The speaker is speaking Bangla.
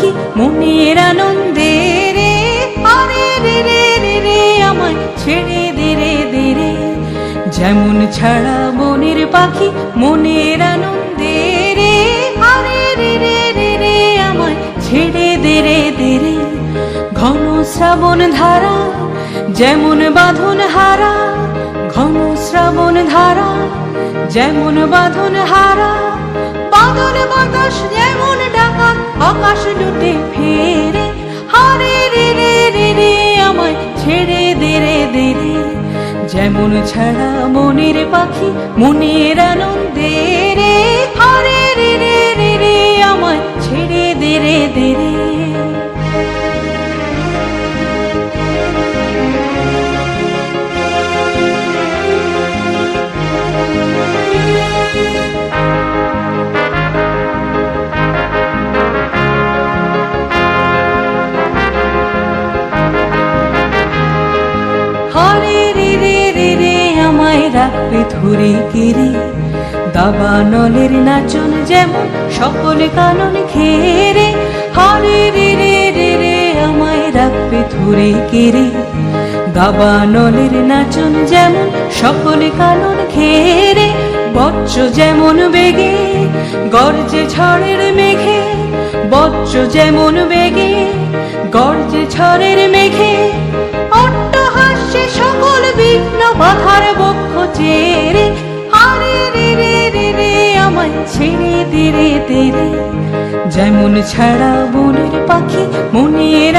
পাখি মনের আনন্দে রে, আরে রে রে রে রে আমায় ছেড়ে দে রে দে রে। যেমন ছাড়া বনের পাখি মনের আনন্দে রে, আরে রে রে রে রে আমায় ছেড়ে দে রে দে রে। ঘন শ্রাবণ ধারা যেমন বাঁধন হারা, ঘন শ্রাবণ ধারা যেমন বাঁধন হারা, বাদল বাতাস যেমন ডাকাত আকাশ লুটে ফেরে, হারে রে রে রে রে আমায় ছেড়ে দে রে দে রে। যেমন ছাড়া মনের পাখি মনের আনন্দে রে, হারে রে রে রে রে আমায় ছেড়ে দে রে দে রে। হারে রে রে রে রে আমায় রাখবে ধরে কেড়ে, দাবানলের নাচন যেমন সকল কানন ঘেরে। হারে রে রে রে রে আমায় রাখবে ধরে কেড়ে, দাবানলের নাচন যেমন সকল কানন ঘেরে। বজ্র যেমন বেগে গর্জে ঝড়ের মেঘে, বজ্র যেমন বেগে গর্জে ঝড়ের মেঘে। অট্টহাস্যে সকল বিঘ্ন বাধার বক্ষ চেরে, হারে রে রে রে রে আমায় ছেড়ে দে রে দে রে। যেমন ছাড়া বনের পাখি মনের